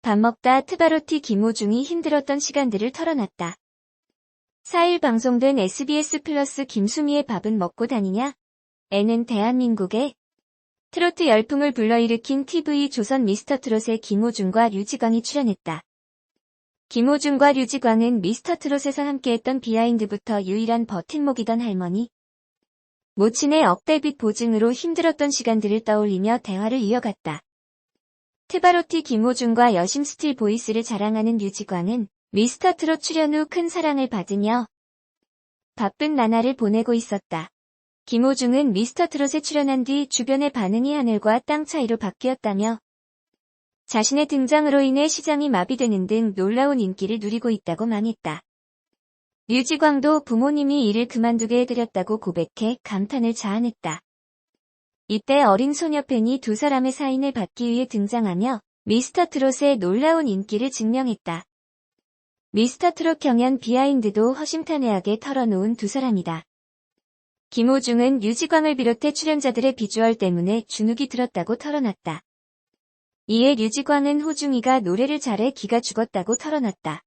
밥 먹다 트바로티 김호중이 힘들었던 시간들을 털어놨다. 4일 방송된 SBS 플러스 김수미의 밥은 먹고 다니냐? 에는 대한민국의 트로트 열풍을 불러일으킨 TV 조선 미스터트롯의 김호중과 류지광이 출연했다. 김호중과 류지광은 미스터트롯에서 함께했던 비하인드부터 유일한 버팀목이던 할머니 모친의 억대빚 보증으로 힘들었던 시간들을 떠올리며 대화를 이어갔다. 트바로티 김호중과 여심 스틸 보이스를 자랑하는 류지광은 미스터트롯 출연 후 큰 사랑을 받으며 바쁜 나날을 보내고 있었다. 김호중은 미스터트롯에 출연한 뒤 주변의 반응이 하늘과 땅 차이로 바뀌었다며 자신의 등장으로 인해 시장이 마비되는 등 놀라운 인기를 누리고 있다고 말했다. 류지광도 부모님이 일을 그만두게 해드렸다고 고백해 감탄을 자아냈다. 이때 어린 소녀 팬이 두 사람의 사인을 받기 위해 등장하며 미스터트롯의 놀라운 인기를 증명했다. 미스터트롯 경연 비하인드도 허심탄회하게 털어놓은 두 사람이다. 김호중은 류지광을 비롯해 출연자들의 비주얼 때문에 주눅이 들었다고 털어놨다. 이에 류지광은 호중이가 노래를 잘해 기가 죽었다고 털어놨다.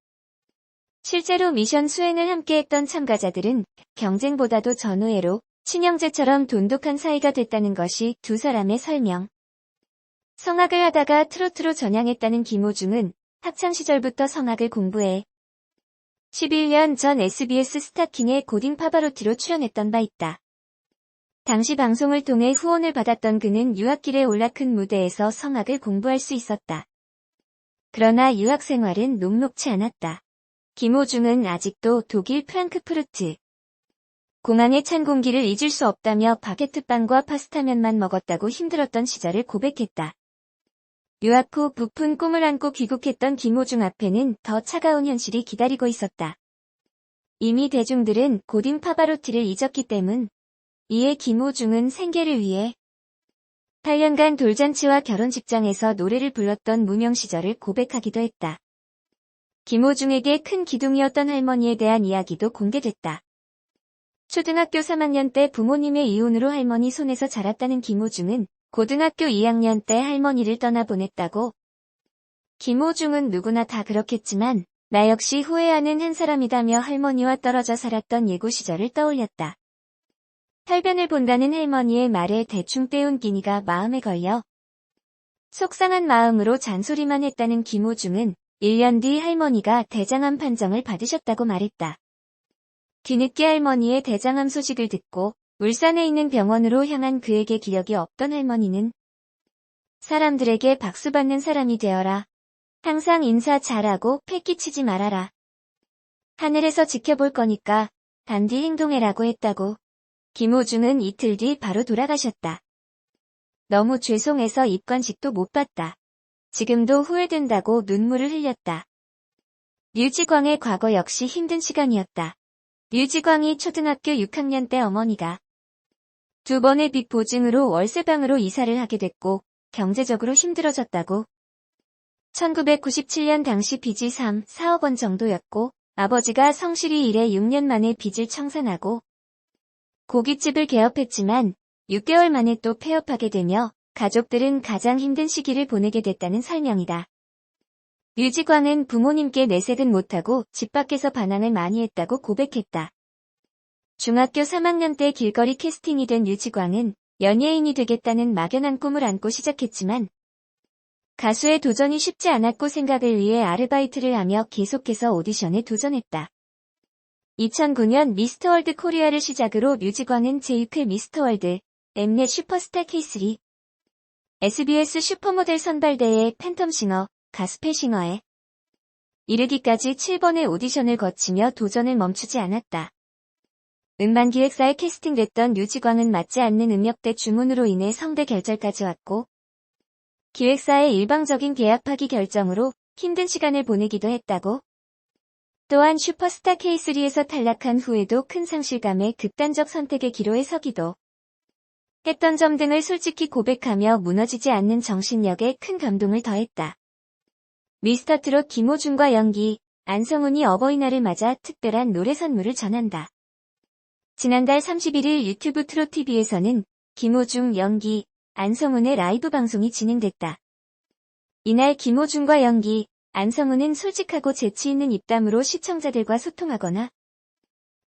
실제로 미션 수행을 함께했던 참가자들은 경쟁보다도 전우애로 친형제처럼 돈독한 사이가 됐다는 것이 두 사람의 설명. 성악을 하다가 트로트로 전향했다는 김호중은 학창시절부터 성악을 공부해 11년 전 SBS 스타킹의 고딩 파바로티로 출연했던 바 있다. 당시 방송을 통해 후원을 받았던 그는 유학길에 올라 큰 무대에서 성악을 공부할 수 있었다. 그러나 유학 생활은 녹록치 않았다. 김호중은 아직도 독일 프랑크푸르트 공항의 찬 공기를 잊을 수 없다며 바게트빵과 파스타면만 먹었다고 힘들었던 시절을 고백했다. 유학 후 부푼 꿈을 안고 귀국했던 김호중 앞에는 더 차가운 현실이 기다리고 있었다. 이미 대중들은 고딩 파바로티를 잊었기 때문. 이에 김호중은 생계를 위해 8년간 돌잔치와 결혼식장에서 노래를 불렀던 무명 시절을 고백하기도 했다. 김호중에게 큰 기둥이었던 할머니에 대한 이야기도 공개됐다. 초등학교 3학년 때 부모님의 이혼으로 할머니 손에서 자랐다는 김호중은 고등학교 2학년 때 할머니를 떠나보냈다고. 김호중은 누구나 다 그렇겠지만 나 역시 후회하는 한 사람이다며 할머니와 떨어져 살았던 예고 시절을 떠올렸다. 탈변을 본다는 할머니의 말에 대충 떼운 끼니가 마음에 걸려 속상한 마음으로 잔소리만 했다는 김호중은 1년 뒤 할머니가 대장암 판정을 받으셨다고 말했다. 뒤늦게 할머니의 대장암 소식을 듣고 울산에 있는 병원으로 향한 그에게 기력이 없던 할머니는 사람들에게 박수받는 사람이 되어라. 항상 인사 잘하고 패기치지 말아라. 하늘에서 지켜볼 거니까 단디 행동해라고 했다고. 김호중은 이틀 뒤 바로 돌아가셨다. 너무 죄송해서 입관식도 못 봤다. 지금도 후회된다고 눈물을 흘렸다. 류지광의 과거 역시 힘든 시간이었다. 류지광이 초등학교 6학년 때 어머니가 두 번의 빚 보증으로 월세방으로 이사를 하게 됐고 경제적으로 힘들어졌다고. 1997년 당시 빚이 3, 4억 원 정도였고 아버지가 성실히 일해 6년 만에 빚을 청산하고 고깃집을 개업했지만 6개월 만에 또 폐업하게 되며 가족들은 가장 힘든 시기를 보내게 됐다는 설명이다. 류지광은 부모님께 내색은 못하고 집 밖에서 반항을 많이 했다고 고백했다. 중학교 3학년 때 길거리 캐스팅이 된 류지광은 연예인이 되겠다는 막연한 꿈을 안고 시작했지만 가수의 도전이 쉽지 않았고 생각을 위해 아르바이트를 하며 계속해서 오디션에 도전했다. 2009년 미스터월드 코리아를 시작으로 류지광은 제6회 미스터월드 엠넷 슈퍼스타 K3 SBS 슈퍼모델 선발대회 팬텀싱어 가수패싱어에 이르기까지 7번의 오디션을 거치며 도전을 멈추지 않았다. 음반기획사에 캐스팅됐던 류지광은 맞지 않는 음역대 주문으로 인해 성대 결절까지 왔고 기획사의 일방적인 계약 파기 결정으로 힘든 시간을 보내기도 했다고. 또한 슈퍼스타 K3에서 탈락한 후에도 큰 상실감에 극단적 선택의 기로에 서기도 했던 점 등을 솔직히 고백하며 무너지지 않는 정신력에 큰 감동을 더했다. 미스터트롯 김호중과 연기, 안성훈이 어버이날을 맞아 특별한 노래 선물을 전한다. 지난달 31일 유튜브 트롯TV에서는 김호중 연기, 안성훈의 라이브 방송이 진행됐다. 이날 김호중과 연기, 안성우는 솔직하고 재치있는 입담으로 시청자들과 소통하거나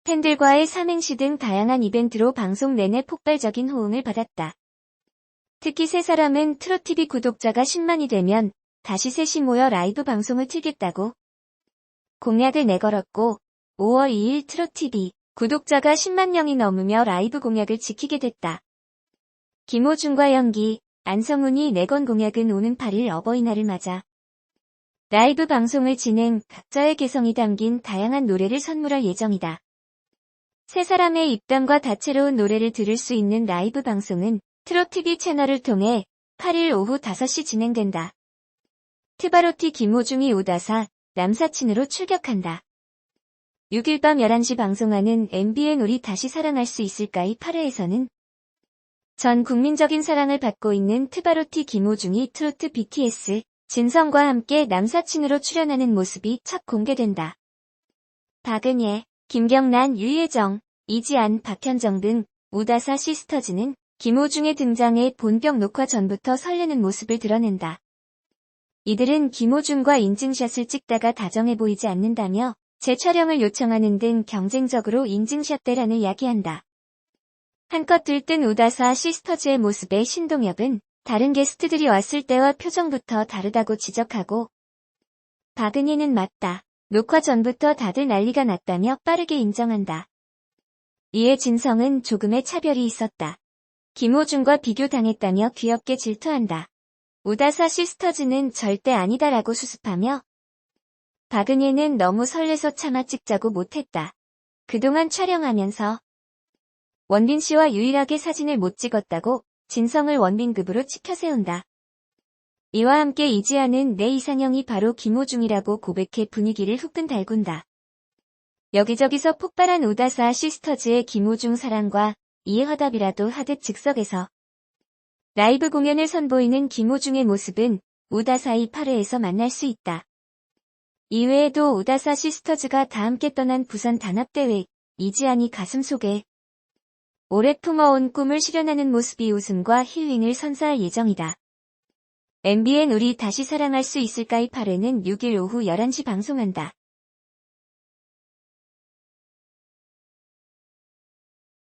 팬들과의 삼행시 등 다양한 이벤트로 방송 내내 폭발적인 호응을 받았다. 특히 세 사람은 트롯TV 구독자가 10만이 되면 다시 셋이 모여 라이브 방송을 틀겠다고 공약을 내걸었고 5월 2일 트롯TV 구독자가 10만 명이 넘으며 라이브 공약을 지키게 됐다. 김호중과 연기, 안성훈이 내건 공약은 오는 8일 어버이날을 맞아 라이브 방송을 진행, 각자의 개성이 담긴 다양한 노래를 선물할 예정이다. 세 사람의 입담과 다채로운 노래를 들을 수 있는 라이브 방송은 트롯TV 채널을 통해 8일 오후 5시 진행된다. 트바로티 김호중이 오다사, 남사친으로 출격한다. 6일 밤 11시 방송하는 MBN 우리 다시 사랑할 수 있을까의 8회에서는 전 국민적인 사랑을 받고 있는 트바로티 김호중이 트로트 BTS, 진성과 함께 남사친으로 출연하는 모습이 첫 공개된다. 박은예, 김경란, 유예정, 이지안, 박현정 등 우다사 시스터즈는 김호중의 등장에 본격 녹화 전부터 설레는 모습을 드러낸다. 이들은 김호중과 인증샷을 찍다가 다정해 보이지 않는다며 재촬영을 요청하는 등 경쟁적으로 인증샷 대란을 야기한다. 한껏 들뜬 우다사 시스터즈의 모습에 신동엽은 다른 게스트들이 왔을 때와 표정부터 다르다고 지적하고 박은희는 맞다. 녹화 전부터 다들 난리가 났다며 빠르게 인정한다. 이에 진성은 조금의 차별이 있었다. 김호중과 비교당했다며 귀엽게 질투한다. 우다사 시스터즈는 절대 아니다라고 수습하며 박은희는 너무 설레서 차마 찍자고 못했다. 그동안 촬영하면서 원빈 씨와 유일하게 사진을 못 찍었다고 진성을 원빈급으로 치켜세운다. 이와 함께 이지아는 내 이상형이 바로 김호중이라고 고백해 분위기를 후끈 달군다. 여기저기서 폭발한 우다사 시스터즈의 김호중 사랑과 이에 화답이라도 하듯 즉석에서 라이브 공연을 선보이는 김호중의 모습은 우다사의 8회에서 만날 수 있다. 이외에도 우다사 시스터즈가 다 함께 떠난 부산 단합대회, 이지안이 가슴 속에 오래 품어온 꿈을 실현하는 모습이 웃음과 힐링을 선사할 예정이다. MBN 우리 다시 사랑할 수 있을까의 8회는 6일 오후 11시 방송한다.